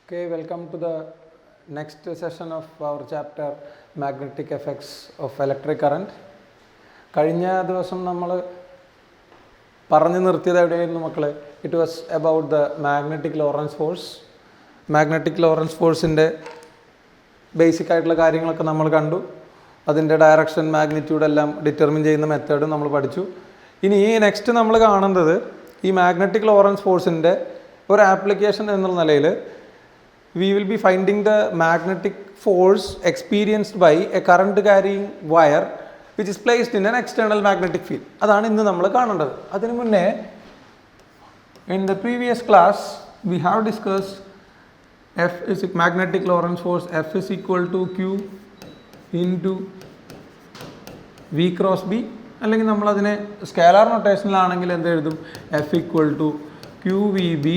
Okay, welcome to the next session of our chapter Magnetic Effects of Electric Current. കഴിഞ്ഞ ദിവസം നമ്മൾ പറഞ്ഞു നിർത്തിയത് എവിടെയായിരുന്നു മക്കളെ? It was about the magnetic Lorentz force. Magnetic Lorentz ഫോഴ്സിൻ്റെ ബേസിക് ആയിട്ടുള്ള കാര്യങ്ങളൊക്കെ നമ്മൾ കണ്ടു. അതിൻ്റെ ഡയറക്ഷൻ, മാഗ്നിറ്റ്യൂഡ് എല്ലാം ഡിറ്റർമിൻ ചെയ്യുന്ന മെത്തേഡും നമ്മൾ പഠിച്ചു. ഇനി നെക്സ്റ്റ് നമ്മൾ കാണുന്നത് ഈ മാഗ്നറ്റിക് ലോറൻസ് ഫോഴ്സിൻ്റെ ഒരു ആപ്ലിക്കേഷൻ എന്നുള്ള നിലയിൽ we will be finding the magnetic force experienced by a current carrying wire which is placed in an external magnetic field. അതാണ് ഇന്ന് നമ്മൾ കാണേണ്ടത്. അതിനു മുന്നേ in the previous class we have discussed F is magnetic Lorentz force. F is equal to Q into V cross B. അല്ലെങ്കിൽ നമ്മൾ അതിനെ scalar നൊട്ടേഷനിലാണെങ്കിൽ എന്ത് എഴുതും? F equal to QVB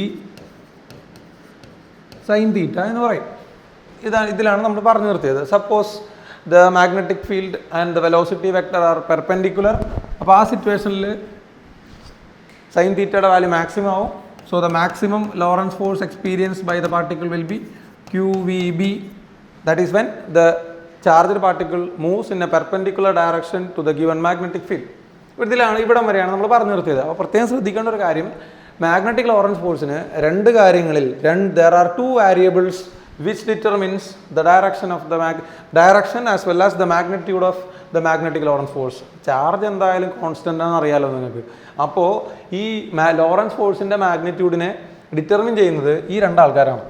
sine theta എന്ന് പറയും. ഇതിലാണ് നമ്മൾ പറഞ്ഞു നിർത്തിയത്. Suppose the magnetic field and the velocity vector are perpendicular. അപ്പോൾ ആ സിറ്റുവേഷനിൽ സൈൻ തീറ്റയുടെ വാല്യൂ മാക്സിമം ആവും. So the maximum Lorentz force experienced by the particle will be QVB. That is when the charged particle moves in a perpendicular direction to the given magnetic field. ഇവിടം വരെയാണ് നമ്മൾ പറഞ്ഞു നിർത്തിയത്. അപ്പോൾ പ്രത്യേകം ശ്രദ്ധിക്കേണ്ട ഒരു കാര്യം, മാഗ്നറ്റിക് ലോറൻസ് ഫോഴ്സിന് രണ്ട് കാര്യങ്ങളിൽ there are two variables which determines the direction of the direction as well as the magnitude of the magnetic Lorentz force. Charge എന്തായാലും കോൺസ്റ്റൻ്റ് ആണെന്ന് അറിയാലോ നിങ്ങൾക്ക്. അപ്പോൾ ഈ ലോറൻസ് ഫോഴ്സിൻ്റെ മാഗ്നിറ്റ്യൂഡിനെ ഡിറ്റർമിൻ ചെയ്യുന്നത് ഈ രണ്ട് ആൾക്കാരാണ്.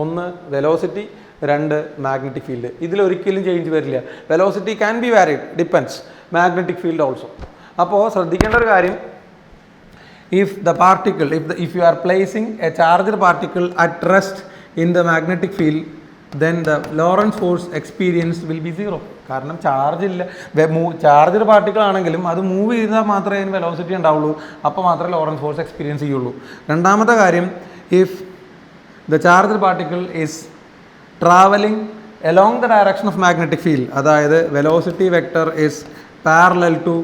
ഒന്ന് വെലോസിറ്റി, രണ്ട് മാഗ്നറ്റിക് ഫീൽഡ്. ഇതിലൊരിക്കലും ചേഞ്ച് വരില്ല. Velocity can be varied, depends. Magnetic field also. അപ്പോൾ ശ്രദ്ധിക്കേണ്ട ഒരു കാര്യം, if you are placing a charged particle at rest in the magnetic field, then the Lorentz force experienced will be zero. കാരണം charged particle ആണെങ്കിലും അത് move ചെയ്താൽ മാത്രമേ അതിന് വെലോസിറ്റി ഉണ്ടാവുള്ളൂ. അപ്പോൾ മാത്രമേ ലോറൻസ് ഫോഴ്സ് എക്സ്പീരിയൻസ് ചെയ്യുള്ളൂ. രണ്ടാമത്തെ കാര്യം, if the charged particle is traveling along the direction of magnetic field, അതായത് velocity vector is parallel to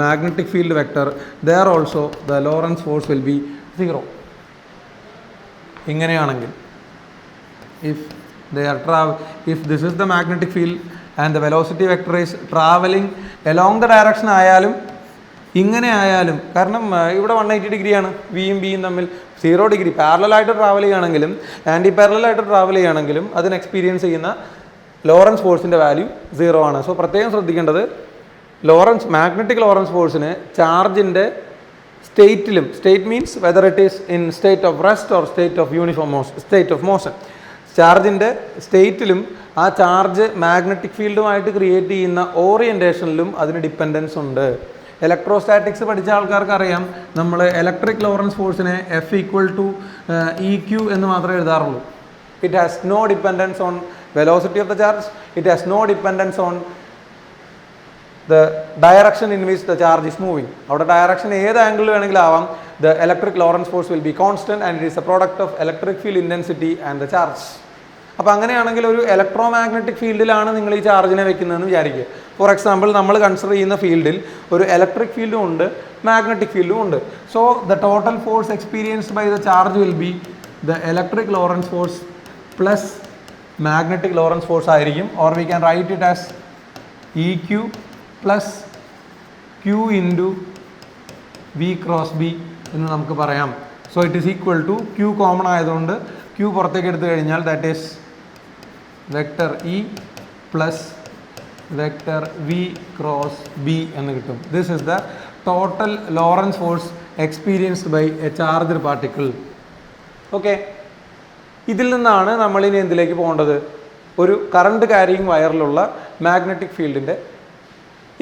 magnetic field vector, there also the Lorentz force will be zero. ഇങ്ങനെയാണെങ്കിൽ if this is the magnetic field and the velocity vector is traveling along the direction ആയാലും ഇങ്ങനെ ആയാലും, കാരണം ഇവിടെ 180 ഡിഗ്രിയാണ് വിയും ബിയും തമ്മിൽ, 0 ഡിഗ്രി പാരലലായിട്ട് ട്രാവൽ ചെയ്യുകയാണെങ്കിലും ആൻറ്റി പാരലലായിട്ട് ട്രാവൽ ചെയ്യുകയാണെങ്കിലും അതിന് എക്സ്പീരിയൻസ് ചെയ്യുന്ന ലോറൻസ് ഫോഴ്സിൻ്റെ വാല്യൂ 0 ആണ്. സോ പ്രത്യേകം ശ്രദ്ധിക്കേണ്ടത്, മാഗ്നറ്റിക് ലോറൻസ് ഫോഴ്സിന് ചാർജിൻ്റെ സ്റ്റേറ്റിലും, state means whether it is in state of rest or state of motion, ചാർജിൻ്റെ സ്റ്റേറ്റിലും ആ ചാർജ് മാഗ്നറ്റിക് ഫീൽഡുമായിട്ട് ക്രിയേറ്റ് ചെയ്യുന്ന ഓറിയൻറ്റേഷനിലും അതിന് ഡിപ്പെൻഡൻസ് ഉണ്ട്. ഇലക്ട്രോസ്റ്റാറ്റിക്സ് പഠിച്ച ആൾക്കാർക്ക് അറിയാം, നമ്മൾ ഇലക്ട്രിക് ലോറൻസ് ഫോഴ്സിനെ F equal to EQ എന്ന് മാത്രമേ എഴുതാറുള്ളൂ. It has no dependence on velocity of the charge, it has no dependence on the direction in which the charge is moving. അവിടെ ഡയറക്ഷൻ ഏത് ആംഗിളിൽ വേണമെങ്കിലും ആവാം. The electric Lorentz force will be constant and it is a product of electric field intensity and the charge. അപ്പോൾ അങ്ങനെയാണെങ്കിൽ ഒരു electro magnetic ഫീൽഡിലാണ് നിങ്ങൾ ഈ ചാർജിനെ വെക്കുന്നതെന്ന് വിചാരിക്കുക. ഫോർ എക്സാമ്പിൾ, നമ്മൾ കൺസിഡർ ചെയ്യുന്ന ഫീൽഡിൽ ഒരു ഇലക്ട്രിക് ഫീൽഡും ഉണ്ട്, മാഗ്നറ്റിക് ഫീൽഡും ഉണ്ട്. So the total force experienced by the charge will be the electric Lorentz force plus magnetic Lorentz force ആയിരിക്കും. Or we can write it as EQ plus Q into V cross B എന്ന് നമുക്ക് പറയാം. So it is equal to Q common ആയതുകൊണ്ട് Q പുറത്തേക്ക് എടുത്തു കഴിഞ്ഞാൽ that is vector E plus vector V cross B എന്ന് കിട്ടും. This is the total Lorentz force experienced by A charged particle. Okay, ഇതിൽ നിന്നാണ് നമ്മളിനി എന്തിലേക്ക് പോകേണ്ടത്? ഒരു കറണ്ട് ക്യാരിയിങ് വയറിലുള്ള മാഗ്നറ്റിക് ഫീൽഡിൻ്റെ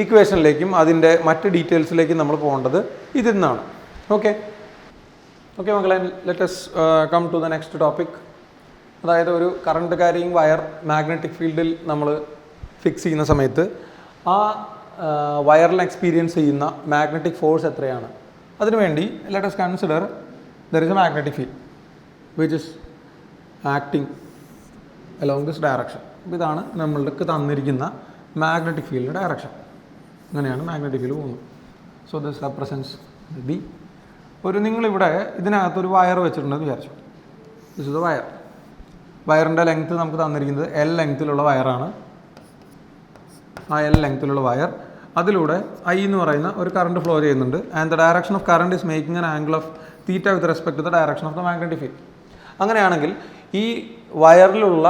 ഇക്വേഷനിലേക്കും അതിൻ്റെ മറ്റ് ഡീറ്റെയിൽസിലേക്കും നമ്മൾ പോകേണ്ടത് ഇതിൽ നിന്നാണ്. ഓക്കെ മക്കളെ, let us come to the next topic. അതായത് ഒരു കറണ്ട് ക്യാരിയിങ് വയർ മാഗ്നറ്റിക് ഫീൽഡിൽ നമ്മൾ ഫിക്സ് ചെയ്യുന്ന സമയത്ത് ആ വയറിൽ എക്സ്പീരിയൻസ് ചെയ്യുന്ന മാഗ്നറ്റിക് ഫോഴ്സ് എത്രയാണ്? അതിനുവേണ്ടി let us consider there is a magnetic field which is acting along this direction. ഇതാണ് നമ്മൾക്ക് തന്നിരിക്കുന്ന മാഗ്നറ്റിക് ഫീൽഡ് ഡയറക്ഷൻ. അങ്ങനെയാണ് മാഗ്നറ്റിക് ഫീൽഡ് പോകുന്നത്. So this represents B. നിങ്ങളിവിടെ ഇതിനകത്തൊരു വയർ വെച്ചിട്ടുണ്ടെന്ന് വിചാരിച്ചു. This is the wire. വയറിൻ്റെ ലെങ്ത്ത് നമുക്ക് തന്നിരിക്കുന്നത് എൽ ലെങ്ത്തിലുള്ള വയറാണ്. ആ എൽ ലെങ്ത്തിലുള്ള വയർ, അതിലൂടെ ഐ എന്ന് പറയുന്ന ഒരു കറണ്ട് ഫ്ലോ ചെയ്യുന്നുണ്ട്. And the direction of current is making an angle of theta with respect to the direction of the magnetic field. അങ്ങനെയാണെങ്കിൽ ഈ വയറിലുള്ള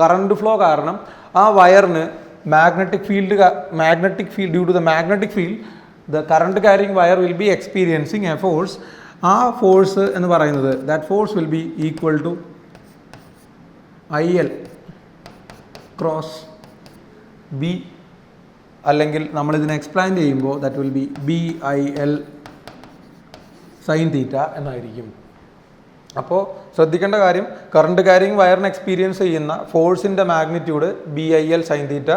കറണ്ട് ഫ്ലോ കാരണം ആ വയറിന് magnetic field due to the magnetic field the current carrying wire will be experiencing a force. ആ force എന്ന് പറയുന്നത് that force will be equal to IL cross B, അല്ലെങ്കിൽ നമ്മളിതിനെ എക്സ്പ്ലെയിൻ ചെയ്യുമ്പോൾ that will be BIL sine theta എന്നായിരിക്കും. അപ്പോൾ ശ്രദ്ധിക്കേണ്ട കാര്യം, കറണ്ട് ക്യാരിങ് വയറിന് എക്സ്പീരിയൻസ് ചെയ്യുന്ന ഫോഴ്സിൻ്റെ മാഗ്നിറ്റ്യൂഡ് BIL സൈൻ തീറ്റ.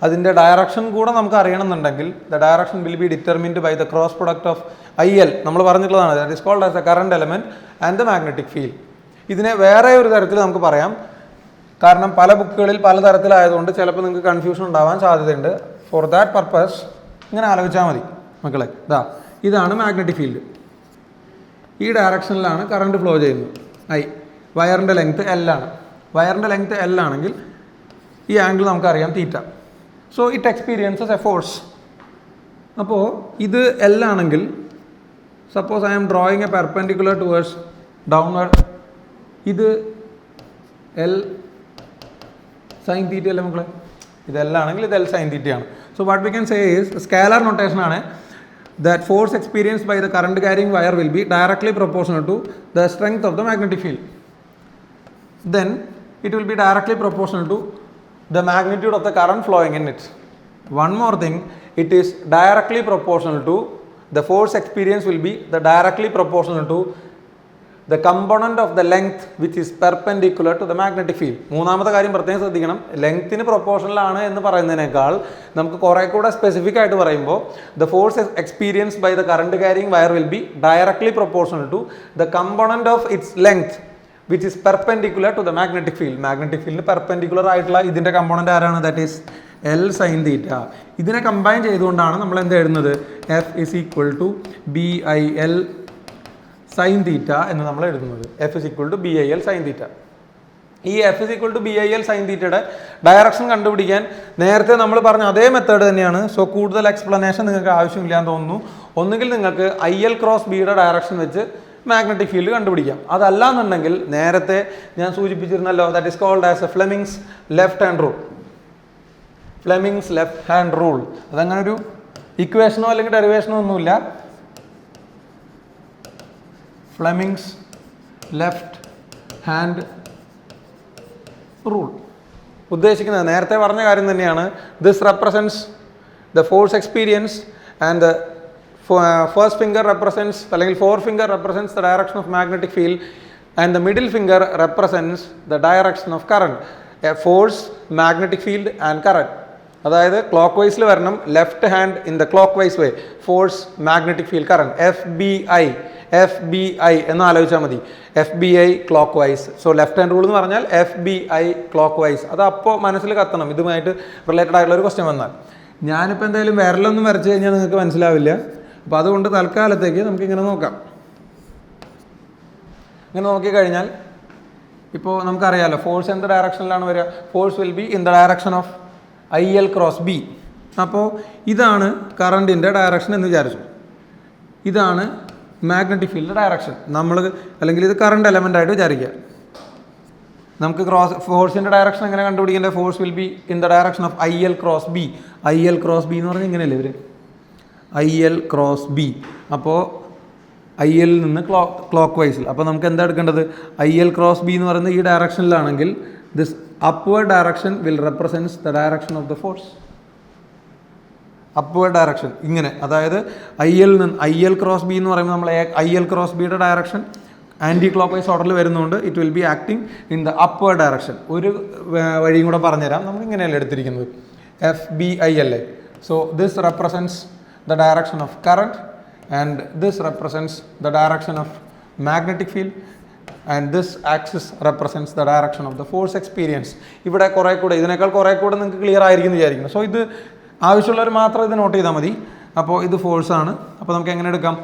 അതിൻ്റെ ഡയറക്ഷൻ കൂടെ നമുക്ക് അറിയണമെന്നുണ്ടെങ്കിൽ the direction will be determined by the cross product of IL. നമ്മൾ പറഞ്ഞിട്ടുള്ളതാണ്, that is called as the current element and the magnetic field. ഇതിനെ വേറെ ഒരു തരത്തിൽ നമുക്ക് പറയാം, കാരണം പല ബുക്കുകളിൽ പലതരത്തിലായതുകൊണ്ട് ചിലപ്പോൾ നിങ്ങൾക്ക് കൺഫ്യൂഷൻ ഉണ്ടാവാൻ സാധ്യതയുണ്ട്. ഫോർ ദാറ്റ് പർപ്പസ് ഇങ്ങനെ ആലോചിച്ചാൽ മതി മക്കളെ. ഇതാണ് മാഗ്നറ്റിക് ഫീൽഡ്, ഈ ഡയറക്ഷനിലാണ് കറണ്ട് ഫ്ലോ ചെയ്യുന്നത്. വയറിൻ്റെ ലെങ്ത്ത് L ആണ്. വയറിൻ്റെ ലെങ്ത്ത് L ആണെങ്കിൽ ഈ ആംഗിൾ നമുക്കറിയാം theta. So it experiences a force. അപ്പോൾ ഇത് L ആണെങ്കിൽ suppose I am drawing a perpendicular towards downward, ഇത് L സൈൻ തീറ്റ അല്ലേ മക്കളെ? ഇത് L ആണെങ്കിൽ ഇത് L സൈൻ തീറ്റയാണ്. So what we can say is scalar notation ആണ്. That force experienced by the current carrying wire will be directly proportional to the strength of the magnetic field. Then it will be directly proportional to the magnitude of the current flowing in it. One more thing, it is directly proportional to the force experience will be directly proportional to the component of the length which is perpendicular to the magnetic field. മൂന്നാമത്തെ കാര്യം പ്രത്യേകം ശ്രദ്ധിക്കണം, ലെങ്ത്തിന് പ്രൊപ്പോർഷണലാണ് എന്ന് പറയുന്നതിനേക്കാൾ നമുക്ക് കുറേ കൂടെ specific ആയിട്ട് പറയുമ്പോൾ the force experience by the current carrying wire will be directly proportional to the component of its length which is perpendicular to the magnetic field. Magnetic ഫീൽഡിന് പെർപെൻഡിക്കുലർ ആയിട്ടുള്ള ഇതിൻ്റെ കമ്പോണന്റ് ആരാണ്? That is L sine theta. ഇതിനെ combine ചെയ്തുകൊണ്ടാണ് നമ്മൾ എന്ത് എഴുതുന്നത്? F is equal to BIL sine theta എന്ന് നമ്മൾ എഴുതുന്നത്. F is equal to BIL sine theta. ഈ F is equal to BIL sign തീറ്റയുടെ ഡയറക്ഷൻ കണ്ടുപിടിക്കാൻ നേരത്തെ നമ്മൾ പറഞ്ഞ അതേ മെത്തേഡ് തന്നെയാണ്. സോ കൂടുതൽ എക്സ്പ്ലനേഷൻ നിങ്ങൾക്ക് ആവശ്യമില്ലാന്ന് തോന്നുന്നു. ഒന്നുകിൽ നിങ്ങൾക്ക് IL ക്രോസ് ബിയുടെ ഡയറക്ഷൻ വെച്ച് മാഗ്നറ്റിക് ഫീൽഡ് കണ്ടുപിടിക്കാം. അതല്ല എന്നുണ്ടെങ്കിൽ നേരത്തെ ഞാൻ സൂചിപ്പിച്ചിരുന്നല്ലോ, that is called as a Fleming's left hand rule. Fleming's left hand rule അതങ്ങനെ ഒരു ഇക്വേഷനോ അല്ലെങ്കിൽ ഡെറിവേഷനോ ഒന്നുമില്ല. ഫ്ലെമിങ്സ് ലെഫ്റ്റ് ഹാൻഡ് റൂൾ ഉദ്ദേശിക്കുന്നത് നേരത്തെ പറഞ്ഞ കാര്യം തന്നെയാണ്. This represents the force experience and the first finger represents അല്ലെങ്കിൽ four finger represents the direction of magnetic field and the middle finger represents the direction of current. Force, magnetic field and current. അതായത് ക്ലോക്ക് വൈസിൽ വരണം, left hand in the clockwise way, force, magnetic field, current. FBI എന്ന് ആലോചിച്ചാൽ മതി. FBI clockwise. So left hand rule എന്ന് പറഞ്ഞാൽ FBI clock vice. അത് അപ്പോൾ മനസ്സിൽ കത്തണം, ഇതുമായിട്ട് റിലേറ്റഡ് ആയിട്ടുള്ള ഒരു ക്വസ്റ്റ്യൻ വന്നാൽ. ഞാനിപ്പോൾ എന്തായാലും വിരലൊന്നും വരച്ച് കഴിഞ്ഞാൽ നിങ്ങൾക്ക് മനസ്സിലാവില്ല. അപ്പോൾ അതുകൊണ്ട് തൽക്കാലത്തേക്ക് നമുക്കിങ്ങനെ നോക്കാം. ഇങ്ങനെ നോക്കിക്കഴിഞ്ഞാൽ ഇപ്പോൾ നമുക്കറിയാമല്ലോ ഫോഴ്സ് എന്ത് ഡയറക്ഷനിലാണ് വരിക? Force will be in the direction of IL cross B. അപ്പോൾ ഇതാണ് കറണ്ടിൻ്റെ ഡയറക്ഷൻ എന്ന് വിചാരിച്ചു. ഇതാണ് മാഗ്നറ്റിക് ഫീൽഡിൻ്റെ ഡയറക്ഷൻ. നമ്മൾ അല്ലെങ്കിൽ ഇത് കറണ്ട് എലമെൻ്റ് ആയിട്ട് വിചാരിക്കുക. നമുക്ക് ഫോഴ്സിൻ്റെ ഡയറക്ഷൻ എങ്ങനെ കണ്ടുപിടിക്കേണ്ടത്? Force will be in the direction of IL cross B. IL cross B എന്ന് പറഞ്ഞാൽ ഇങ്ങനെയല്ലേ ഇവർ? IL cross B. അപ്പോൾ IL നിന്ന് ക്ലോക്ക് വൈസിൽ. അപ്പോൾ നമുക്ക് എന്താ എടുക്കേണ്ടത്? IL ക്രോസ് B എന്ന് പറയുന്നത് ഈ ഡയറക്ഷനിലാണെങ്കിൽ this upward direction will represents the direction of the force. upward direction ഇങ്ങനെ, അതായത് IL ക്രോസ് B എന്ന് പറയുമ്പോൾ നമ്മൾ IL ക്രോസ് ബിയുടെ ഡയറക്ഷൻ ആൻറ്റി ക്ലോക്ക് വൈസ് ഓർഡറിൽ വരുന്നതുകൊണ്ട് it will be acting in the upward direction. ഒരു വഴിയും കൂടെ പറഞ്ഞുതരാം. നമുക്ക് ഇങ്ങനെയല്ലേ എടുത്തിരിക്കുന്നത്, FBI അല്ലേ. So this represents the direction of current and this represents the direction of magnetic field and this axis represents the direction of the force experience. ഇവിടെ കുറേ കൂടെ ഇതിനേക്കാൾ കുറേ കൂടെ നിങ്ങൾക്ക് ക്ലിയർ ആയിരിക്കും വിചാരിക്കുന്നു. സോ ഇത് ആവശ്യമുള്ളവർ മാത്രം ഇത് നോട്ട് ചെയ്താൽ മതി. അപ്പോൾ ഇത് ഫോഴ്സാണ്. അപ്പോൾ നമുക്ക് എങ്ങനെ എടുക്കാം?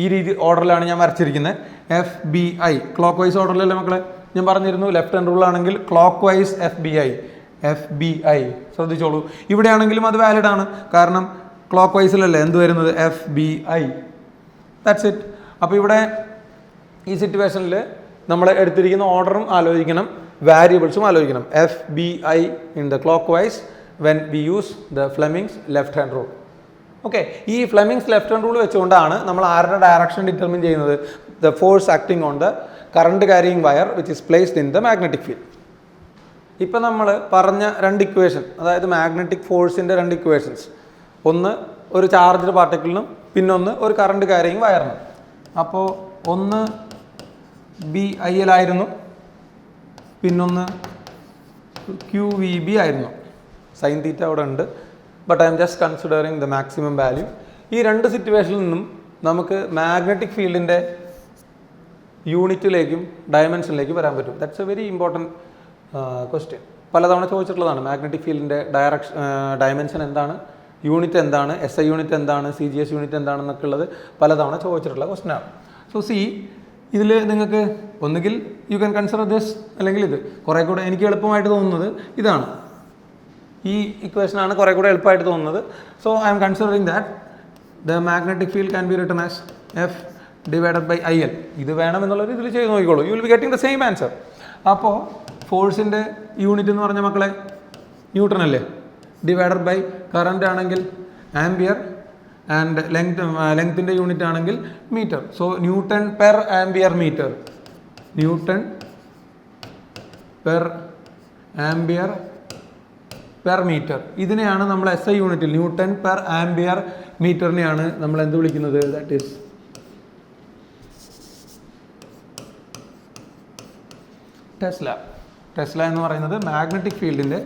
ഈ രീതി ഓർഡറിലാണ് ഞാൻ വരച്ചിരിക്കുന്നത്. FBI ക്ലോക്ക് വൈസ് ഓർഡറിലല്ലേ മക്കളെ? ഞാൻ പറഞ്ഞിരുന്നു ലെഫ്റ്റ് ഹാൻഡ് റൂൾ ആണെങ്കിൽ ക്ലോക്ക് വൈസ് FBI ശ്രദ്ധിച്ചോളൂ. ഇവിടെയാണെങ്കിലും അത് വാലിഡ് ആണ്, കാരണം ക്ലോക്ക് വൈസിലല്ലേ എന്ത് വരുന്നത്, FBI. That's it. അപ്പോൾ ഇവിടെ ഈ സിറ്റുവേഷനിൽ നമ്മൾ എടുത്തിരിക്കുന്ന ഓർഡറും ആലോചിക്കണം, വാരിയബിൾസും ആലോചിക്കണം. FBI in the clock vice when we use the Fleming's left hand rule. Okay, ഈ ഫ്ലെമിങ്സ് ലെഫ്റ്റ് ഹാൻഡ് റൂൾ വെച്ചുകൊണ്ടാണ് നമ്മൾ ആരുടെ ഡയറക്ഷൻ ഡിറ്റർമിൻ ചെയ്യുന്നത്, the force acting on the current carrying wire which is placed in the magnetic field. ഇപ്പം നമ്മൾ പറഞ്ഞ രണ്ട് equation, അതായത് മാഗ്നറ്റിക് ഫോഴ്സിൻ്റെ രണ്ട് ഇക്വേഷൻസ്, ഒന്ന് ഒരു ചാർജ്ഡ് പാർട്ടിക്കിളിനും പിന്നൊന്ന് ഒരു കറണ്ട് ക്യാരിയിങ് വയറിനും. അപ്പോൾ ഒന്ന് BIL ആയിരുന്നു, പിന്നൊന്ന് QVB ആയിരുന്നു. സൈൻ തീറ്റ അവിടെ ഉണ്ട്, but I am just considering the maximum value. ഈ രണ്ട് സിറ്റുവേഷനിൽ നിന്നും നമുക്ക് മാഗ്നറ്റിക് ഫീൽഡിൻ്റെ യൂണിറ്റിലേക്കും ഡയമെൻഷനിലേക്കും വരാൻ പറ്റും. That's A very important question. പലതവണ ചോദിച്ചിട്ടുള്ളതാണ്. മാഗ്നറ്റിക് ഫീൽഡിൻ്റെ ഡയമെൻഷൻ എന്താണ്, യൂണിറ്റ് എന്താണ്, SI യൂണിറ്റ് എന്താണ്, CGS യൂണിറ്റ് എന്താണെന്നൊക്കെ ഉള്ളത് പലതവണ ചോദിച്ചിട്ടുള്ള ക്വസ്റ്റ്യനാണ്. സോ ഇതിൽ നിങ്ങൾക്ക് ഒന്നുകിൽ യു ക്യാൻ കൺസിഡർ ദിസ്, അല്ലെങ്കിൽ ഇത്. കുറേ കൂടെ എനിക്ക് എളുപ്പമായിട്ട് തോന്നുന്നത് ഇതാണ്, ഈ ഇക്വേഷനാണ് കുറേ കൂടെ എളുപ്പമായിട്ട് തോന്നുന്നത്. So I am considering that the magnetic field can be written as F/IL. ഇത് വേണമെന്നുള്ളത് ഇതിൽ ചെയ്ത് നോക്കിക്കോളൂ, you will be getting the same answer. അപ്പോൾ ഫോഴ്സിൻ്റെ യൂണിറ്റ് എന്ന് പറഞ്ഞ മക്കളെ ന്യൂട്ടൺ അല്ലേ, ഡിവൈഡഡ് ബൈ കറണ്ട് ആണെങ്കിൽ ആംബിയർ, ആൻഡ് ലെങ്ത്തിൻ്റെ യൂണിറ്റ് ആണെങ്കിൽ metre. So newton per ampere metre, newton per ampere per metre. ഇതിനെയാണ് നമ്മൾ SI യൂണിറ്റിൽ ന്യൂട്ടൺ പെർ ആംബിയർ മീറ്ററിനെയാണ് നമ്മൾ എന്ത് വിളിക്കുന്നത്, ദാറ്റ് ഈസ് ടെസ്ല എന്ന് പറയുന്നത് മാഗ്നറ്റിക് ഫീൽഡിൻ്റെ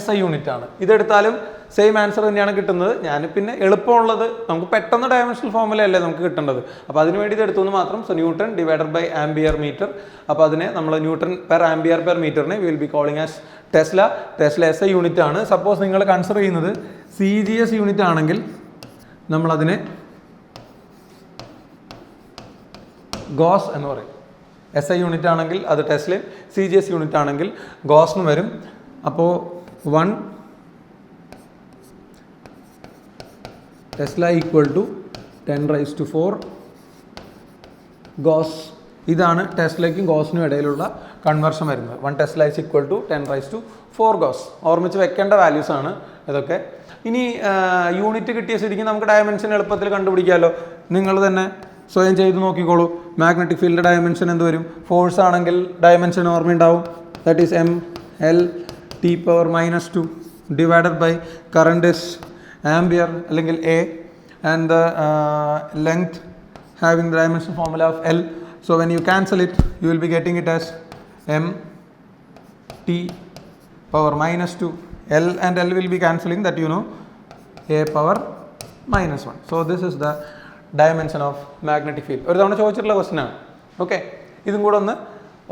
SI യൂണിറ്റ് ആണ്. ഇതെടുത്താലും സെയിം ആൻസർ തന്നെയാണ് കിട്ടുന്നത്. ഞാൻ പിന്നെ എളുപ്പമുള്ളത്, നമുക്ക് പെട്ടെന്ന് ഡയമെൻഷണൽ ഫോർമുലയല്ലേ നമുക്ക് കിട്ടേണ്ടത്, അപ്പോൾ അതിന് വേണ്ടി ഇത് എടുത്തു എന്ന് മാത്രം. So newton divided by ampere metre. അപ്പോൾ അതിനെ നമ്മൾ ന്യൂട്ടൺ പെർ ആംബിയർ പെർ മീറ്ററിനെ will be calling as tesla. SI unit ആണ്. സപ്പോസ് നിങ്ങൾ കൺസിഡർ ചെയ്യുന്നത് CGS യൂണിറ്റ് ആണെങ്കിൽ നമ്മളതിനെ ഗോസ് എന്ന് പറയും. SI യൂണിറ്റ് ആണെങ്കിൽ അത് ടെസ്ലയും, CGS യൂണിറ്റ് ആണെങ്കിൽ ഗോസ് എന്ന് വരും. അപ്പോൾ 1 ടെസ്ല ഈക്വൽ ടു 10⁻⁴ ഗോസ്. ഇതാണ് ടെസ്ലയ്ക്കും ഗോസിനും ഇടയിലുള്ള കൺവേർഷൻ വരുന്നത്. 1 tesla is equal to 10⁻⁴ gauss. ഓർമ്മിച്ച് വെക്കേണ്ട വാല്യൂസ് ആണ് ഇതൊക്കെ. ഇനി യൂണിറ്റ് കിട്ടിയ സ്ഥിതിക്ക് നമുക്ക് ഡയമെൻഷൻ എളുപ്പത്തിൽ കണ്ടുപിടിക്കാമല്ലോ. നിങ്ങൾ തന്നെ സ്വയം ചെയ്ത് നോക്കിക്കോളൂ. മാഗ്നറ്റിക് ഫീൽഡ് ഡയമെൻഷൻ എന്ത് വരും, ഫോഴ്സ് ആണെങ്കിൽ ഡയമെൻഷൻ ഓർമ്മയുണ്ടാവും, that is mL/T⁻⁻² divided by current is ampere അല്ലെങ്കിൽ A, and the length having the dimension formula of L. So when you cancel it you will be getting it as mT⁻⁻². L and L will be cancelling, that you know, A⁻⁻1. So this is the dimension of magnetic field. ഒരു തവണ ചോദിച്ചിട്ടുള്ള question ആണ്. Okay, ഇതും കൂടെ ഒന്ന്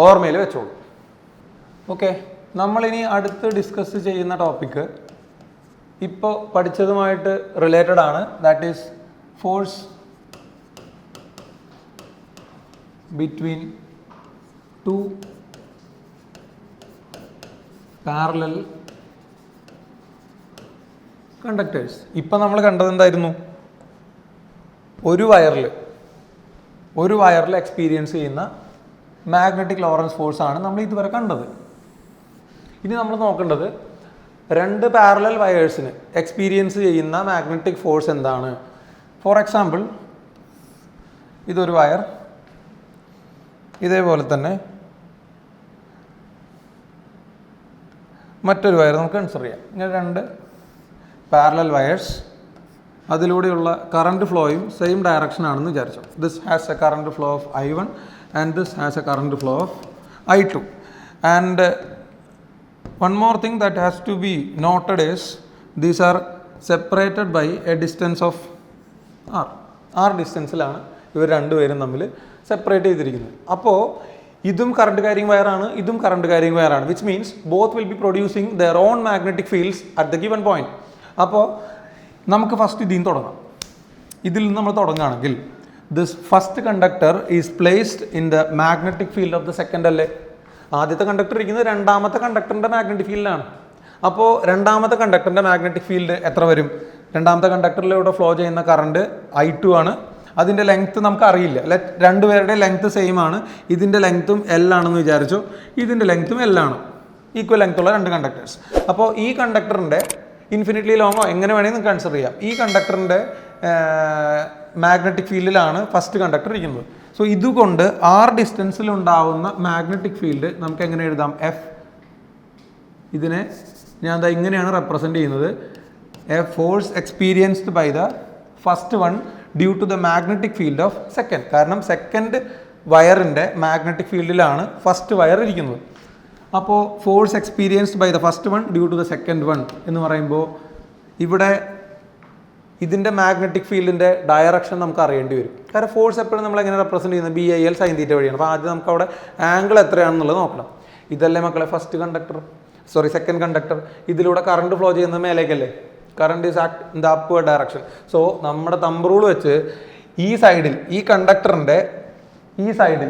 ഓർമ്മയിൽ വെച്ചോളൂ. Okay, നമ്മളിനി അടുത്ത് ഡിസ്കസ് ചെയ്യുന്ന ടോപ്പിക്ക് ഇപ്പോൾ പഠിച്ചതുമായിട്ട് റിലേറ്റഡ് ആണ്. That is force between two parallel conductors. ഇപ്പം നമ്മൾ കണ്ടത് എന്തായിരുന്നു, ഒരു വയറിൽ എക്സ്പീരിയൻസ് ചെയ്യുന്ന മാഗ്നറ്റിക് ലോറൻസ് ഫോഴ്സ് ആണ് നമ്മൾ ഇതുവരെ കണ്ടത്. ഇനി നമ്മൾ നോക്കേണ്ടത് രണ്ട് പാരലൽ വയേഴ്സിന് എക്സ്പീരിയൻസ് ചെയ്യുന്ന മാഗ്നറ്റിക് ഫോഴ്സ് എന്താണ്. ഫോർ എക്സാമ്പിൾ, ഇതൊരു വയർ, ഇതേപോലെ തന്നെ മറ്റൊരു വയർ നമുക്ക് കൺസിഡർ ചെയ്യാം. ഇങ്ങനെ രണ്ട് പാരലൽ വയേഴ്സ്, അതിലൂടെയുള്ള കറണ്ട് ഫ്ലോയും സെയിം ഡയറക്ഷൻ ആണെന്ന് വിചാരിച്ചു. This has A current flow of I1 and this has A current flow of I2. And one more thing that has to be noted is these are separated by a distance of r ഡിസ്റ്റൻസിലാണ് ഇവർ രണ്ടുപേരും തമ്മിൽ separate ചെയ്തിരിക്കുന്നത്. അപ്പോൾ ഇതും current carrying വയറാണ്, ഇതും current carrying വയറാണ്, which means both will be producing their own magnetic fields at the given point. അപ്പോൾ നമുക്ക് ഫസ്റ്റ് ഇതിൽ നിന്ന് തുടങ്ങാം. ഇതിൽ നിന്ന് നമ്മൾ തുടങ്ങുകയാണെങ്കിൽ this first conductor is placed in the magnetic field of the second അല്ലേ. ആദ്യത്തെ കണ്ടക്ടർ ഇരിക്കുന്നത് രണ്ടാമത്തെ കണ്ടക്ടറിൻ്റെ മാഗ്നറ്റിക് ഫീൽഡിലാണ്. അപ്പോൾ രണ്ടാമത്തെ കണ്ടക്ടറിൻ്റെ മാഗ്നറ്റിക് ഫീൽഡ് എത്ര വരും? രണ്ടാമത്തെ കണ്ടക്ടറിലൂടെ ഫ്ലോ ചെയ്യുന്ന കറണ്ട് I2 ആണ്. അതിൻ്റെ ലെങ്ത്ത് നമുക്ക് അറിയില്ല. രണ്ടുപേരുടെ ലെങ്ത്ത് സെയിം ആണ്. ഇതിൻ്റെ ലെങ്ത്തും L ആണെന്ന് വിചാരിച്ചു. ഇതിൻ്റെ ലെങ്ത്തും L ആണ്. ഈക്വൽ ലെങ്ത്തുള്ള രണ്ട് കണ്ടക്ടേഴ്സ്. അപ്പോൾ ഈ കണ്ടക്ടറിൻ്റെ ഇൻഫിനിറ്റ്ലി ലോങ്ങോ എങ്ങനെ വേണമെങ്കിൽ നിങ്ങൾക്ക് കൺസിഡർ ചെയ്യാം. ഈ കണ്ടക്ടറിൻ്റെ മാഗ്നറ്റിക് ഫീൽഡിലാണ് ഫസ്റ്റ് കണ്ടക്ടർ ഇരിക്കുന്നത്. സോ ഇതുകൊണ്ട് R ഡിസ്റ്റൻസിൽ ഉണ്ടാവുന്ന മാഗ്നറ്റിക് ഫീൽഡ് നമുക്ക് എങ്ങനെ എഴുതാം? F. ഇതിനെ ഞാൻ എന്താ ഇങ്ങനെയാണ് റെപ്രസെൻറ്റ് ചെയ്യുന്നത്. A force experienced by the first one due to the magnetic field of second. കാരണം സെക്കൻഡ് വയറിൻ്റെ മാഗ്നറ്റിക് ഫീൽഡിലാണ് ഫസ്റ്റ് വയർ ഇരിക്കുന്നത്. അപ്പോൾ force experienced by the first one due to the second one എന്ന് പറയുമ്പോൾ ഇവിടെ ഇതിൻ്റെ മാഗ്നറ്റിക് ഫീൽഡിൻ്റെ ഡയറക്ഷൻ നമുക്ക് അറിയേണ്ടി വരും. കാരണം ഫോഴ്സ് എപ്പോഴും നമ്മൾ എങ്ങനെ റെപ്രസെൻറ്റ് ചെയ്യുന്നത് BIL sin θ വഴിയാണ്. അപ്പോൾ ആദ്യം നമുക്ക് അവിടെ ആംഗിൾ എത്രയാണെന്നുള്ളത് നോക്കണം. ഇതല്ലേ മക്കളെ ഫസ്റ്റ് കണ്ടക്ടർ, സെക്കൻഡ് കണ്ടക്ടർ. ഇതിലൂടെ കറണ്ട് ഫ്ലോ ചെയ്യുന്നത് മേലേക്കല്ലേ? Current is act in the upward direction. So നമ്മുടെ തമ്പ് റൂൾ വെച്ച് ഈ സൈഡിൽ, ഈ കണ്ടക്ടറിൻ്റെ ഈ സൈഡിൽ,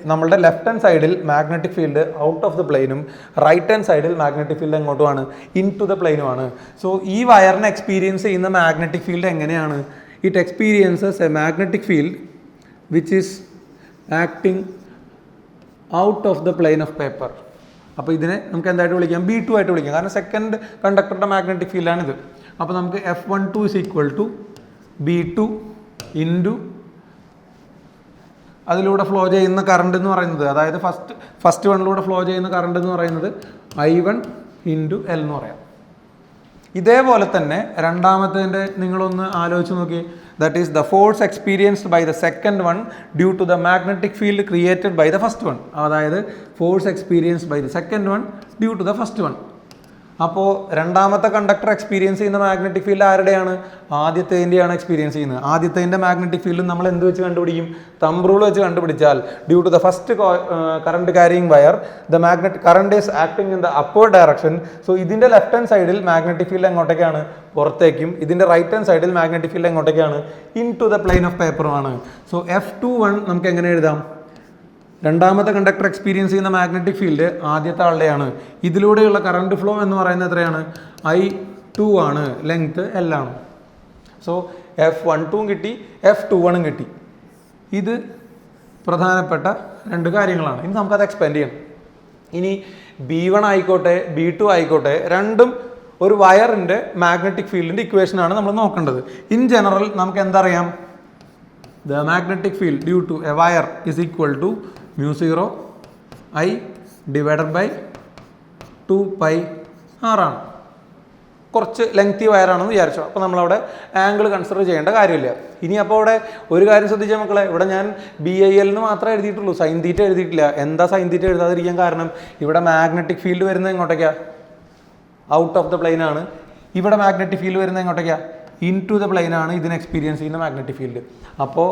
നമ്മളുടെ ലെഫ്റ്റ് ഹാൻഡ് സൈഡിൽ magnetic field out of the പ്ലെയിനും റൈറ്റ് ഹാൻഡ് സൈഡിൽ മാഗ്നറ്റിക് ഫീൽഡ് എങ്ങോട്ടുമാണ്? ഇൻ ടു ദ പ്ലെയിനുമാണ്. സോ ഈ വയറിനെ എക്സ്പീരിയൻസ് ചെയ്യുന്ന മാഗ്നറ്റിക് ഫീൽഡ് എങ്ങനെയാണ്? It experiences a magnetic field which is acting out of the plane of paper. അപ്പോൾ ഇതിനെ നമുക്ക് എന്തായിട്ട് വിളിക്കാം? B2 ആയിട്ട് വിളിക്കാം. കാരണം സെക്കൻഡ് കണ്ടക്ടറുടെ മാഗ്നറ്റിക് ഫീൽഡാണിത്. അപ്പോൾ നമുക്ക് F12 is equal to B2 into അതിലൂടെ ഫ്ലോ ചെയ്യുന്ന കറണ്ട് എന്ന് പറയുന്നത്, അതായത് ഫസ്റ്റ് വണ്ണിലൂടെ ഫ്ലോ ചെയ്യുന്ന കറണ്ട് എന്ന് പറയുന്നത് I1 ഇൻറ്റു L എന്ന് പറയാം. ഇതേപോലെ തന്നെ രണ്ടാമത്തേൻ്റെ നിങ്ങളൊന്ന് ആലോചിച്ച് നോക്കി. That is the force experienced by the second one due to the magnetic field created by the first one. അതായത് force experienced by the second one due to the first one. അപ്പോൾ രണ്ടാമത്തെ കണ്ടക്ടർ എക്സ്പീരിയൻസ് ചെയ്യുന്ന magnetic field ആരുടെയാണ്? ആദ്യത്തേതിൻ്റെയാണ് experience ചെയ്യുന്നത്. ആദ്യത്തേതിൻ്റെ magnetic field നമ്മൾ എന്ത് വെച്ച് കണ്ടുപിടിക്കും? തമ്പ് റൂൾ വെച്ച് കണ്ടുപിടിച്ചാൽ due to the first current carrying wire the magnetic current is acting in the upward direction. So ഇതിൻ്റെ ലെഫ്റ്റ് ഹാൻഡ് സൈഡിൽ മാഗ്നറ്റിക് ഫീൽഡ് എങ്ങോട്ടേക്കാണ്? പുറത്തേക്കും. ഇതിൻ്റെ റൈറ്റ് ഹാൻഡ് സൈഡിൽ മാഗ്നറ്റിക് ഫീൽഡ് എങ്ങോട്ടേക്കാണ്? Into the plane of പേപ്പറുമാണ്. സോ F21 നമുക്ക് എങ്ങനെ എഴുതാം? രണ്ടാമത്തെ കണ്ടക്ടർ എക്സ്പീരിയൻസ് ചെയ്യുന്ന മാഗ്നറ്റിക് ഫീൽഡ് ആദ്യത്തെ ആളുടെയാണ്. ഇതിലൂടെയുള്ള കറണ്ട് ഫ്ലോ എന്ന് പറയുന്നത് എത്രയാണ്? I2 ആണ്. ലെങ്ത് L ആണ്. സോ F12 കിട്ടി, F21 കിട്ടി. ഇത് പ്രധാനപ്പെട്ട രണ്ട് കാര്യങ്ങളാണ്. ഇനി നമുക്കത് എക്സ്പാൻഡ് ചെയ്യണം. ഇനി B1 ആയിക്കോട്ടെ B2 ആയിക്കോട്ടെ, രണ്ടും ഒരു വയറിൻ്റെ മാഗ്നറ്റിക് ഫീൽഡിൻ്റെ ഇക്വേഷനാണ് നമ്മൾ നോക്കേണ്ടത്. ഇൻ ജനറൽ നമുക്ക് എന്തറിയാം? The magnetic field due to a wire is equal to mu 0 I divided by 2 pi r ആണ്. കുറച്ച് ലെങ്തി വയറാണെന്ന് വിചാരിച്ചോ. അപ്പോൾ നമ്മളവിടെ ആംഗിൾ കൺസിഡർ ചെയ്യേണ്ട കാര്യമില്ല. ഇനി അപ്പോൾ അവിടെ ഒരു കാര്യം ശ്രദ്ധിച്ചാൽ മക്കളെ, ഇവിടെ ഞാൻ BIL എന്ന് മാത്രമേ എഴുതിയിട്ടുള്ളൂ, sin θ എഴുതിയിട്ടില്ല. എന്താ sin θ എഴുതാതിരിക്കാൻ കാരണം? ഇവിടെ മാഗ്നറ്റിക് ഫീൽഡ് വരുന്നത് എങ്ങോട്ടേക്കാണ്? ഔട്ട് ഓഫ് ദ പ്ലെയിൻ ആണ്. ഇവിടെ മാഗ്നറ്റിക് ഫീൽഡ് വരുന്നത് എങ്ങോട്ടേക്കാണ്? ഇൻ ടു ദ പ്ലെയിൻ ആണ് ഇതിന് എക്സ്പീരിയൻസ് ചെയ്യുന്ന മാഗ്നറ്റിക് ഫീൽഡ്. അപ്പോൾ